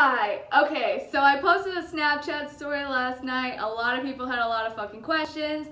Hi. Okay, so I posted a Snapchat story last night. A lot of people had a lot of fucking questions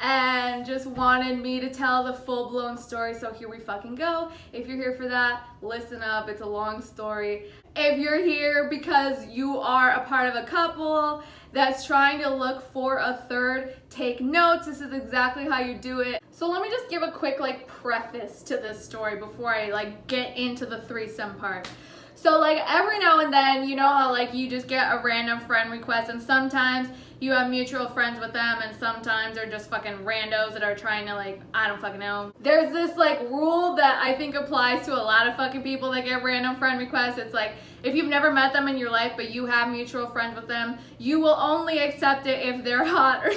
and just wanted me to tell the full-blown story, so here we fucking go. If you're here for that, listen up. It's a long story. If you're here because you are a part of a couple that's trying to look for a third, take notes. This is exactly how you do it. So let me just give a quick preface to this story before I get into the threesome part. So every now and then, you know how you just get a random friend request, and sometimes you have mutual friends with them, and sometimes they're just fucking randos that are trying to I don't fucking know. There's this rule that I think applies to a lot of fucking people that get random friend requests. It's if you've never met them in your life but you have mutual friends with them, you will only accept it if they're hot. And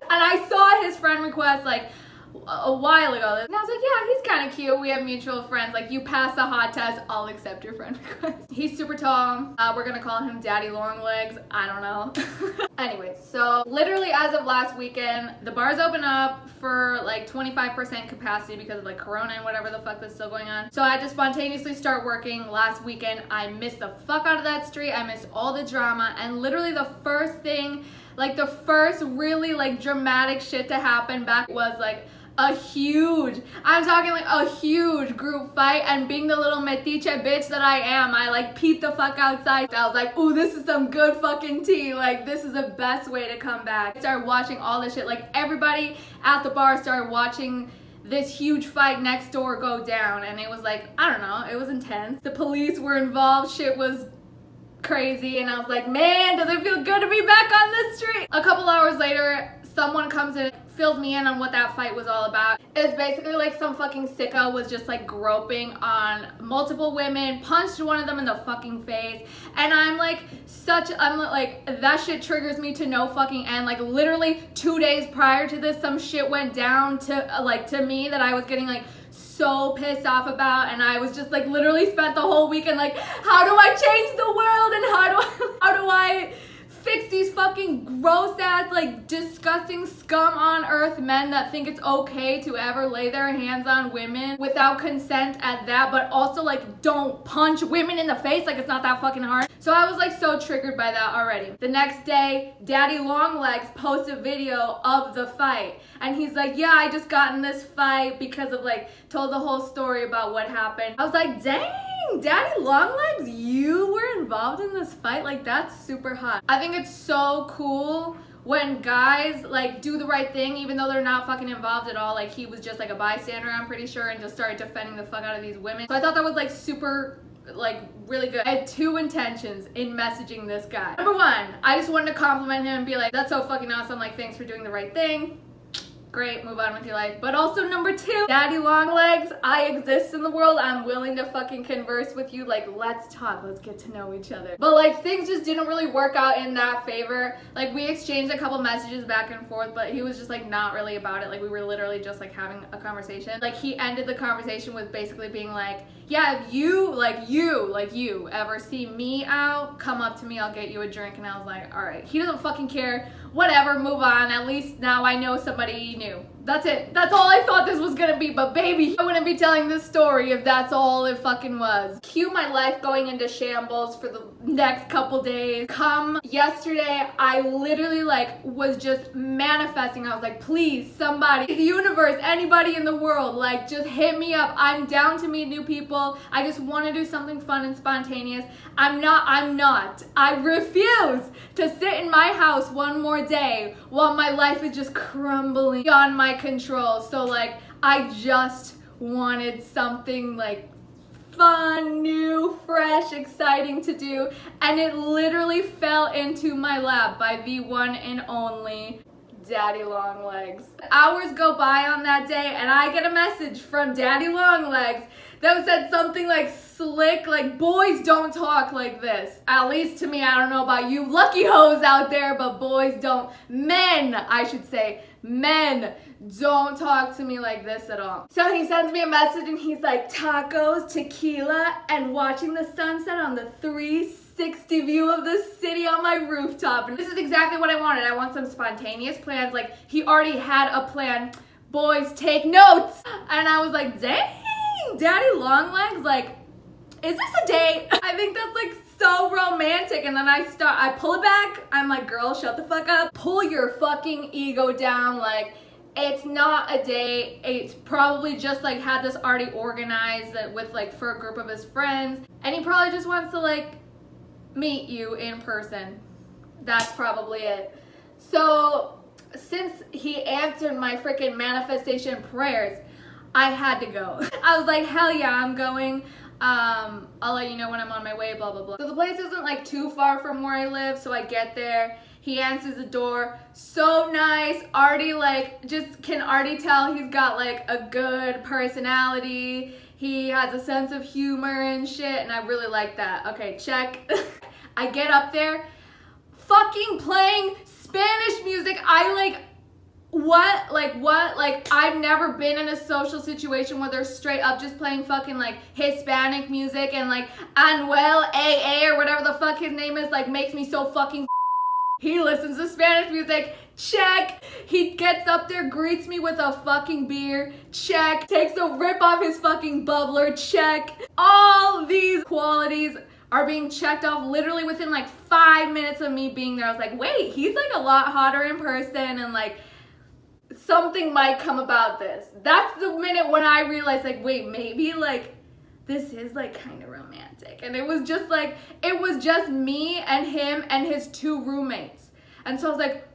I saw his friend request a while ago, and I was yeah, he's kind of cute. We have mutual friends. You pass the hot test, I'll accept your friend request. He's super tall. We're gonna call him Daddy Longlegs. I don't know. Anyway, so literally as of last weekend, the bars open up for 25% capacity because of Corona and whatever the fuck that's still going on. So I had to spontaneously start working last weekend. I missed the fuck out of that street. I missed all the drama, and literally the first thing, the first really dramatic shit to happen back was a huge, I'm talking a huge group fight, and being the little metiche bitch that I am, I peeped the fuck outside. I was ooh, this is some good fucking tea. This is the best way to come back. I started watching all this shit. Everybody at the bar started watching this huge fight next door go down, and it was I don't know, it was intense. The police were involved, shit was crazy, and I was man, does it feel good to be back on this street? A couple hours later, someone comes in, fills me in on what that fight was all about. It's basically some fucking sicko was just groping on multiple women, punched one of them in the fucking face, and I'm that shit triggers me to no fucking end. Literally 2 days prior to this, some shit went down to me that I was getting so pissed off about, and I was just literally spent the whole weekend how do I change the world, and how do I fix these fucking gross ass disgusting scum on earth men that think it's okay to ever lay their hands on women without consent at that, but also don't punch women in the face, it's not that fucking hard. So I was so triggered by that already. The next day, Daddy Longlegs posts a video of the fight, and he's yeah, I just got in this fight because of told the whole story about what happened. I was dang, Daddy Longlegs, you were involved in this fight? That's super hot. I think it's so cool when guys do the right thing even though they're not fucking involved at all. He was just a bystander, I'm pretty sure, and just started defending the fuck out of these women. So I thought that was super really good. I had two intentions in messaging this guy. Number one, I just wanted to compliment him and be that's so fucking awesome, thanks for doing the right thing. Great, move on with your life. But also number two, Daddy Longlegs, I exist in the world. I'm willing to fucking converse with you. Let's talk, let's get to know each other. But things just didn't really work out in that favor. We exchanged a couple messages back and forth, but he was just not really about it. We were literally just having a conversation. He ended the conversation with basically being yeah, if you ever see me out, come up to me, I'll get you a drink. And I was all right, he doesn't fucking care. Whatever, move on. At least now I know somebody new. That's it. That's all I thought this was gonna be, but baby, I wouldn't be telling this story if that's all it fucking was. Cue my life going into shambles for the next couple days. Come yesterday, I literally was just manifesting. I was please, somebody, the universe, anybody in the world, just hit me up. I'm down to meet new people. I just want to do something fun and spontaneous. I refuse to sit in my house one more day while my life is just crumbling beyond my control. So I just wanted something fun, new, fresh, exciting to do, and it literally fell into my lap by the one and only Daddy Longlegs. Hours go by on that day, and I get a message from Daddy Longlegs that said something slick, boys don't talk like this. At least to me, I don't know about you lucky hoes out there, but boys don't, men, I should say, men don't talk to me like this at all. So he sends me a message and he's tacos, tequila, and watching the sunset on the 360 view of the city on my rooftop. And this is exactly what I wanted. I want some spontaneous plans. He already had a plan. Boys, take notes. And I was dang, Daddy Longlegs, is this a date? I think that's so romantic. And then I pull it back. I'm like, girl, shut the fuck up. Pull your fucking ego down. Like, it's not a date. It's probably just like had this already organized with like for a group of his friends. And he probably just wants to like meet you in person. That's probably it. So since he answered my freaking manifestation prayers, I had to go. I was like, hell yeah, I'm going. I'll let you know when I'm on my way, blah, blah, blah. So the place isn't like too far from where I live, so I get there. He answers the door, so nice, already like, just can already tell he's got like a good personality. He has a sense of humor and shit, and I really like that. Okay, check. I get up there, fucking playing Spanish music. What? Like, I've never been in a social situation where they're straight up just playing fucking, like, Hispanic music and, like, Anuel AA or whatever the fuck his name is, like, makes me so fucking He listens to Spanish music, check. He gets up there, greets me with a fucking beer, check. Takes a rip off his fucking bubbler, check. All these qualities are being checked off literally within, like, 5 minutes of me being there. I was like, wait, he's, like, a lot hotter in person and, like, something might come about this. That's the minute when I realized, like, wait, maybe, like, this is, like, kind of romantic. And it was just, like, it was just me and him and his 2 roommates. And so I was like,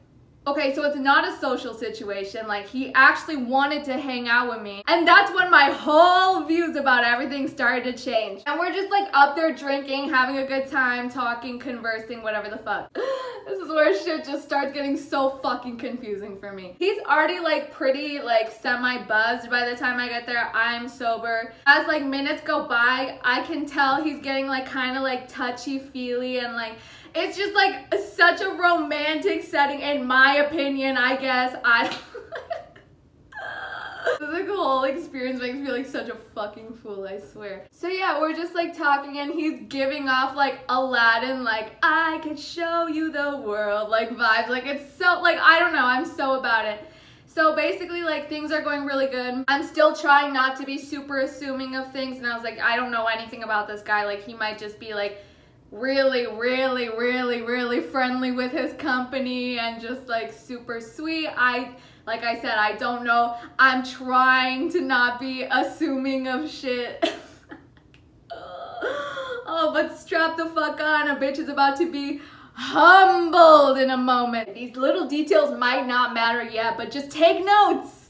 okay, so it's not a social situation. Like, he actually wanted to hang out with me. And that's when my whole views about everything started to change. And we're just, like, up there drinking, having a good time, talking, conversing, whatever the fuck. This is where shit just starts getting so fucking confusing for me. He's already, like, pretty, like, semi-buzzed by the time I get there. I'm sober. As, like, minutes go by, I can tell he's getting, like, kind of, like, touchy-feely and, like, it's just like such a romantic setting, in my opinion, I guess. The whole experience makes me feel like such a fucking fool, I swear. So yeah, we're just like talking and he's giving off like Aladdin, like, I could show you the world, like vibes. Like it's so, like, I don't know, I'm so about it. So basically, like, things are going really good. I'm still trying not to be super assuming of things, and I was like, I don't know anything about this guy. Like, he might just be like, really friendly with his company and just like super sweet. Like I said, I don't know. I'm trying to not be assuming of shit. Oh, but strap the fuck on. A bitch is about to be humbled in a moment. These little details might not matter yet, but just take notes.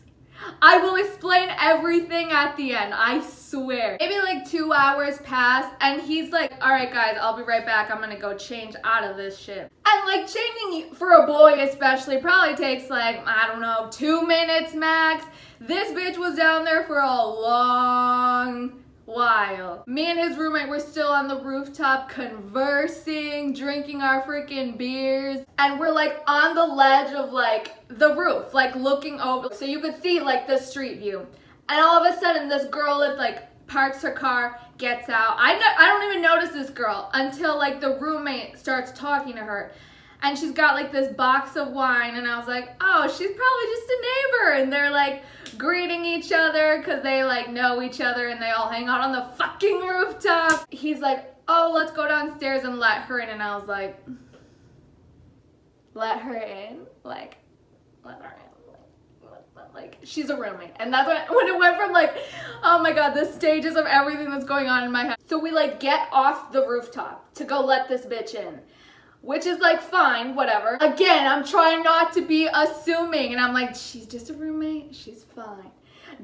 I will explain everything at the end, I swear. Maybe like 2 hours pass and he's like, all right guys, I'll be right back. I'm gonna go change out of this shit. And like changing for a boy especially probably takes like, I don't know, 2 minutes max. This bitch was down there for a long while. Me and his roommate were still on the rooftop conversing, drinking our freaking beers, and we're like on the ledge of like the roof, like looking over so you could see like the street view. And all of a sudden this girl is like parks her car, gets out. I don't even notice this girl until like the roommate starts talking to her. And she's got like this box of wine, and I was like, oh, she's probably just a neighbor. And they're like greeting each other because they like know each other and they all hang out on the fucking rooftop. He's like, oh, let's go downstairs and let her in. And I was like, let her in? Like, let her in. Like, she's a roommate. And that's when it went from like, oh my god, the stages of everything that's going on in my head. So we like get off the rooftop to go let this bitch in. Which is like, fine, whatever. Again, I'm trying not to be assuming. And I'm like, she's just a roommate. She's fine.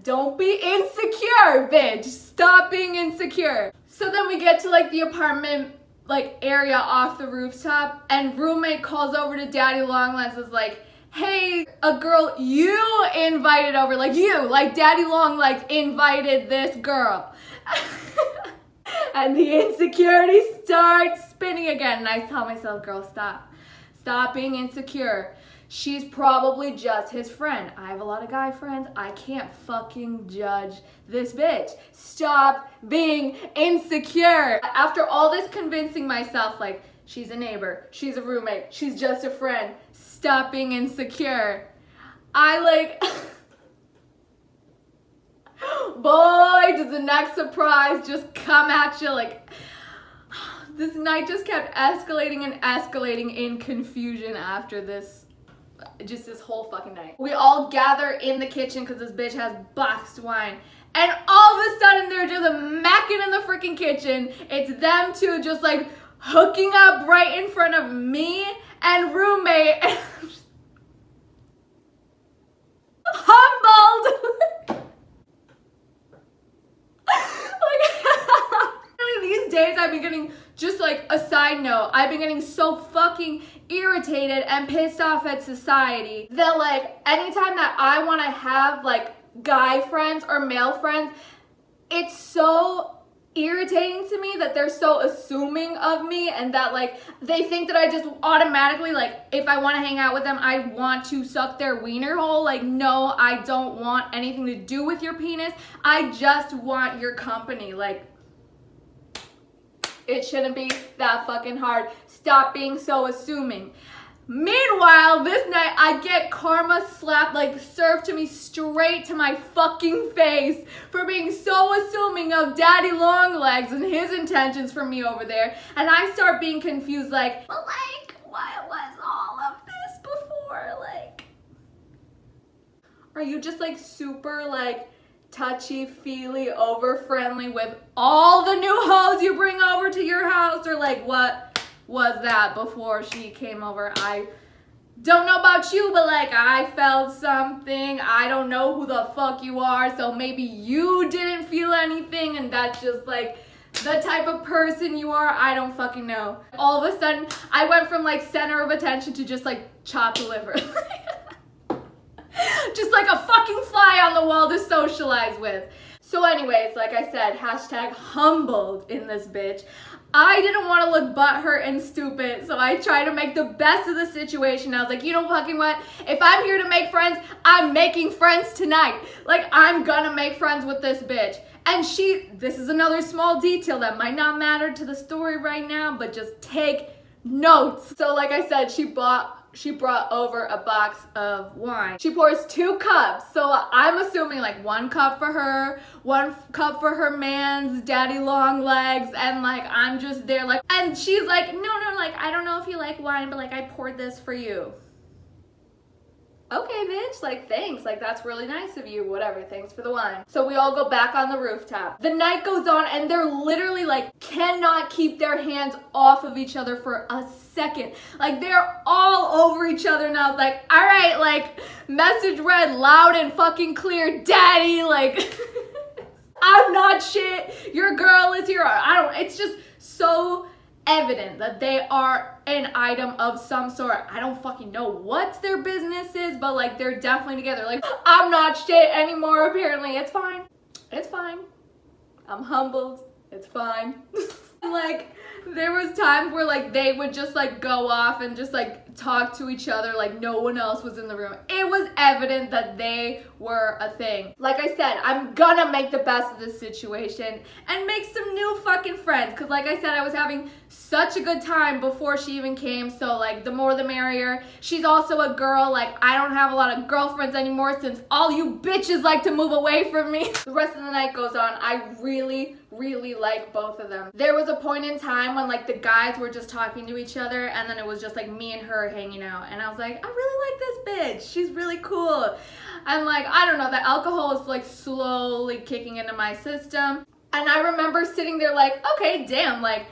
Don't be insecure, bitch. Stop being insecure. So then we get to like the apartment like area off the rooftop. And roommate calls over to Daddy Longlegs, is like, hey, a girl you invited over. Like you, like Daddy Longlegs invited this girl. And the insecurity starts spinning again. And I tell myself, girl, stop. Stop being insecure. She's probably just his friend. I have a lot of guy friends. I can't fucking judge this bitch. Stop being insecure. After all this convincing myself, like, she's a neighbor, she's a roommate, she's just a friend. Stop being insecure. I like... Boy, does the next surprise just come at you like, This night just kept escalating and escalating in confusion after this. Just this whole fucking night. We all gather in the kitchen because this bitch has boxed wine. And all of a sudden they're just macking in the freaking kitchen. It's them two just like hooking up right in front of me and roommate. And I'm just humbled. Like, these days I've been getting, just like a side note, I've been getting so fucking irritated and pissed off at society that like anytime that I want to have like guy friends or male friends, it's so irritating to me that they're so assuming of me and that like they think that I just automatically, like, if I want to hang out with them, I want to suck their wiener hole. Like, no, I don't want anything to do with your penis. I just want your company. Like, it shouldn't be that fucking hard. Stop being so assuming. Meanwhile, this night I get karma slapped, like served to me straight to my fucking face for being so assuming of Daddy Longlegs and his intentions for me over there. And I start being confused, like, but like, what was all of this before? Like, are you just like super like touchy-feely, over-friendly with all the new hoes you bring over to your house? Or like, what was that before she came over? I don't know about you, but like I felt something. I don't know who the fuck you are, so maybe you didn't feel anything and that's just like the type of person you are. I don't fucking know. All of a sudden I went from like center of attention to just like chopped liver. Just like a fucking fly on the wall to socialize with. So anyways, like I said, hashtag humbled in this bitch. I didn't want to look butthurt and stupid, so I tried to make the best of the situation. I was like, you know fucking what? If I'm here to make friends, I'm making friends tonight. Like, I'm gonna make friends with this bitch. And this is another small detail that might not matter to the story right now, but just take notes. So like I said, she brought over a box of wine. She pours 2 cups. So I'm assuming like 1 cup for her, 1 cup for her man's Daddy Longlegs, and like I'm just there like, and she's like, no, like I don't know if you like wine, but like I poured this for you. Okay, bitch, like thanks, like that's really nice of you, whatever, thanks for the wine. So we all go back on the rooftop. The night goes on and they're literally like cannot keep their hands off of each other for a second. Like they're all over each other and I was like, all right, like message read loud and fucking clear, daddy, like I'm not shit, your girl is here. It's just so evident that they are an item of some sort. I don't fucking know what their business is, but like they're definitely together. Like, I'm not shit anymore apparently. It's fine. It's fine. I'm humbled. It's fine. Like, there was times where like they would just like go off and just like talk to each other like no one else was in the room. It was evident that they were a thing. Like I said, I'm gonna make the best of this situation and make some new fucking friends, because like I said, I was having such a good time before she even came, so like the more the merrier. She's also a girl. Like, I don't have a lot of girlfriends anymore since all you bitches like to move away from me. The rest of the night goes on. I really like both of them. There was a point in time when like the guys were just talking to each other and then it was just like me and her hanging out, and I was like, I really like this bitch, she's really cool. And like, I don't know, the alcohol is like slowly kicking into my system, and I remember sitting there like, okay, damn, like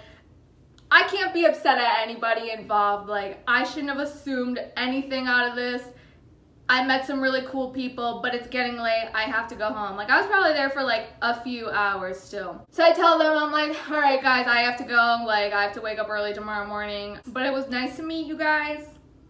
I can't be upset at anybody involved. Like, I shouldn't have assumed anything out of this. I met some really cool people, but it's getting late. I have to go home. Like, I was probably there for like a few hours still. So I tell them, I'm like, all right guys, I have to go. Like, I have to wake up early tomorrow morning. But it was nice to meet you guys.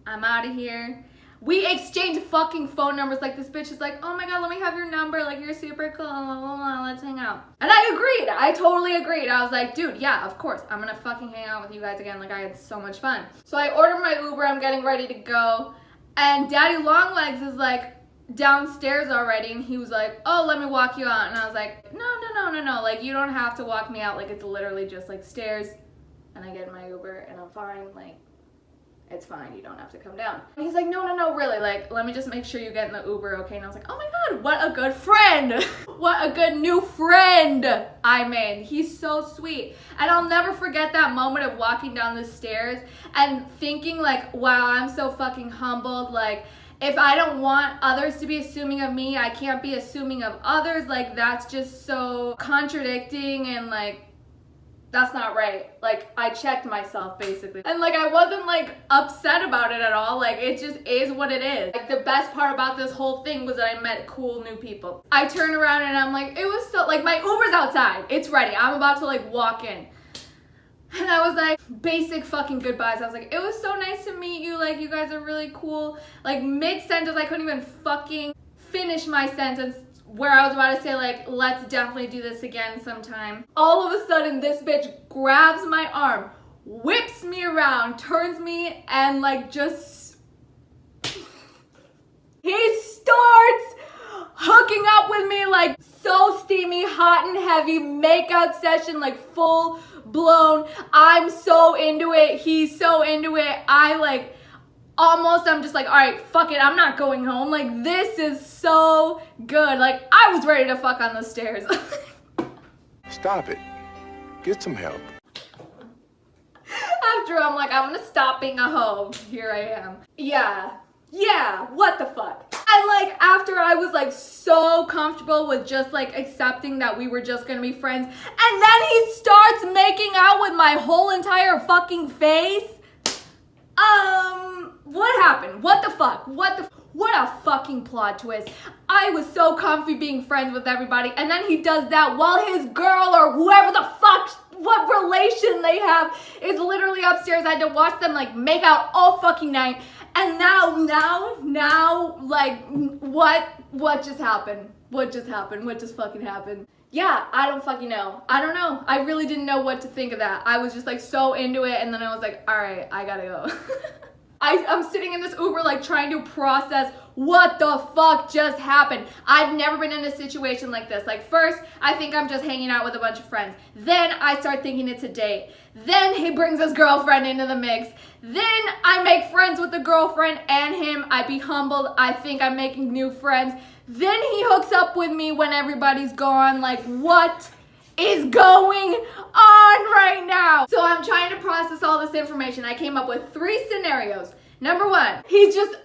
I'm out of here. We exchanged fucking phone numbers. Like, this bitch is like, oh my god, let me have your number. Like, you're super cool. Let's hang out. And I agreed. I totally agreed. I was like, dude, yeah, of course. I'm gonna fucking hang out with you guys again. Like, I had so much fun. So I ordered my Uber. I'm getting ready to go. And Daddy Longlegs is like downstairs already, and he was like, oh, let me walk you out. And I was like, no, like, you don't have to walk me out. Like, it's literally just like stairs, and I get in my Uber and I'm fine. Like, It's fine, you don't have to come down. And he's like, no, really, like, let me just make sure you get in the Uber, okay? And I was like, oh my God, what a good friend. What a good new friend I made. He's so sweet. And I'll never forget that moment of walking down the stairs and thinking like, wow, I'm so fucking humbled. Like, if I don't want others to be assuming of me, I can't be assuming of others. Like, that's just so contradicting and like, that's not right. Like, I checked myself basically. And like, I wasn't like upset about it at all. Like, it just is what it is. Like, the best part about this whole thing was that I met cool new people. I turned around and I'm like, it was so, like, my Uber's outside. It's ready. I'm about to like walk in. And I was like, basic fucking goodbyes. I was like, it was so nice to meet you. Like, you guys are really cool. Like, mid-sentence, I couldn't even fucking finish my sentence where I was about to say, like, let's definitely do this again sometime. All of a sudden, this bitch grabs my arm, whips me around, turns me, and like just... He starts hooking up with me, like, so steamy, hot and heavy, makeout session, like, full blown. I'm so into it. He's so into it. I like... I'm just like, all right, fuck it, I'm not going home. Like, this is so good. Like, I was ready to fuck on the stairs. Stop it. Get some help. After I'm like, I'm gonna stop being a hoe. Here I am. Yeah, what the fuck? And like, after I was like so comfortable with just like accepting that we were just gonna be friends, and then he starts making out with my whole entire fucking face. What happened? What the fuck? What a fucking plot twist. I was so comfy being friends with everybody, and then he does that while his girl or whoever the fuck, what relation they have, is literally upstairs. I had to watch them like make out all fucking night. And now, like, what just happened? What just happened? What just fucking happened? Yeah, I don't fucking know. I don't know. I really didn't know what to think of that. I was just like so into it, and then I was like, all right, I gotta go. I'm sitting in this Uber like trying to process what the fuck just happened. I've never been in a situation like this. Like, first, I think I'm just hanging out with a bunch of friends. Then I start thinking it's a date. Then he brings his girlfriend into the mix. Then I make friends with the girlfriend and him. I be humbled. I think I'm making new friends. Then he hooks up with me when everybody's gone. Like, what is going on right now? So I'm trying to process all this information. I came up with 3 scenarios. Number 1, he's just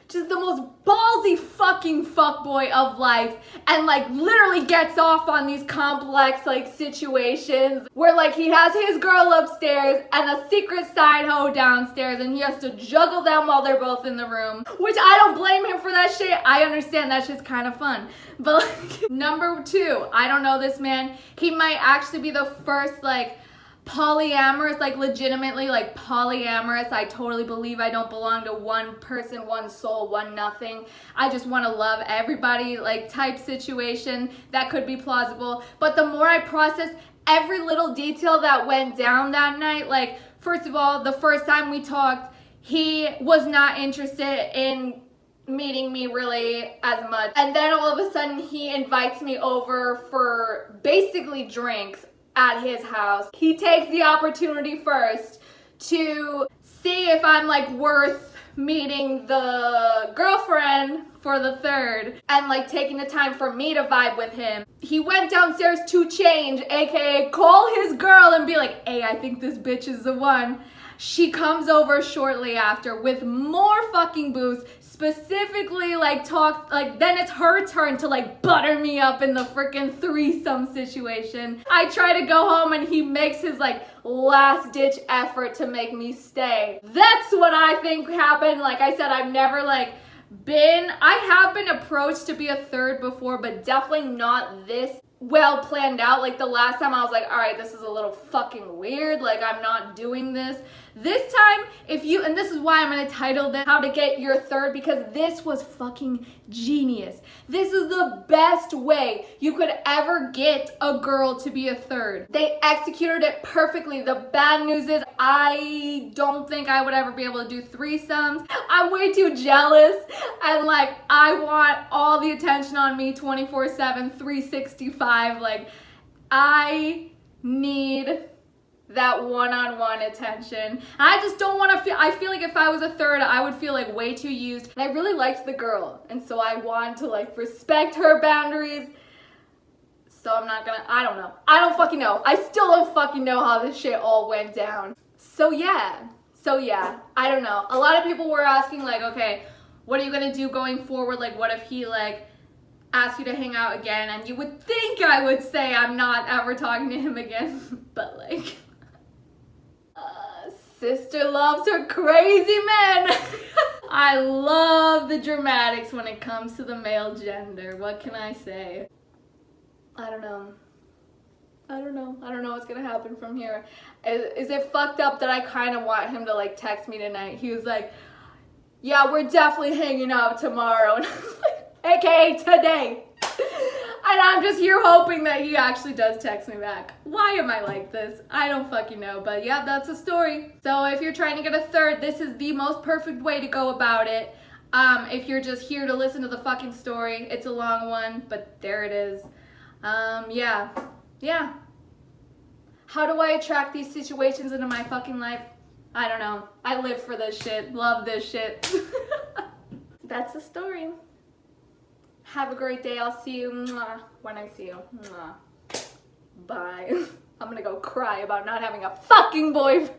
just the most ballsy fucking fuckboy of life, and like literally gets off on these complex like situations where like he has his girl upstairs and a secret side hoe downstairs, and he has to juggle them while they're both in the room, which I don't blame him for that shit. I understand that shit's kind of fun. But like, number 2, I don't know this man. He might actually be the first like polyamorous, like legitimately like polyamorous. I totally believe I don't belong to one person, one soul, one nothing. I just want to love everybody like type situation. That could be plausible. But the more I process every little detail that went down that night, like, first of all, the first time we talked, he was not interested in meeting me really as much. And then all of a sudden he invites me over for basically drinks at his house. He takes the opportunity first to see if I'm like worth meeting the girlfriend for the 3rd, and like taking the time for me to vibe with him. He went downstairs to change, aka call his girl and be like, hey, I think this bitch is the one. She comes over shortly after with more fucking booze, specifically like talk, like then it's her turn to like butter me up in the freaking threesome situation. I try to go home and he makes his like last ditch effort to make me stay. That's what I think happened. Like I said, I've never like I have been approached to be a 3rd before, but definitely not this well planned out. Like the last time I was like, all right, this is a little fucking weird. Like, I'm not doing this. This time, and this is why I'm gonna title this How to Get Your 3rd, because this was fucking genius. This is the best way you could ever get a girl to be a 3rd. They executed it perfectly. The bad news is I don't think I would ever be able to do threesomes. I'm way too jealous, and like I want all the attention on me 24/7, 365. Like, I need that one-on-one attention. I just don't want to feel, I feel like if I was a third, I would feel like way too used. And I really liked the girl, and so I want to like respect her boundaries. So I'm not gonna, I don't know. I don't fucking know. I still don't fucking know how this shit all went down. So yeah, I don't know. A lot of people were asking like, okay, what are you gonna do going forward? Like, what if he like asks you to hang out again? And you would think I would say I'm not ever talking to him again, but like, sister loves her crazy men. I love the dramatics when it comes to the male gender. What can I say? I don't know. I don't know what's gonna happen from here. Is it fucked up that I kind of want him to like text me tonight? He was like, yeah, we're definitely hanging out tomorrow. And I was like, AKA today. And I'm just here hoping that he actually does text me back. Why am I like this? I don't fucking know, but yeah, that's a story. So if you're trying to get a third, this is the most perfect way to go about it. If you're just here to listen to the fucking story, it's a long one, but there it is. Yeah. How do I attract these situations into my fucking life? I don't know. I live for this shit. Love this shit. That's the story. Have a great day. I'll see you when I see you. Bye. I'm gonna go cry about not having a fucking boyfriend.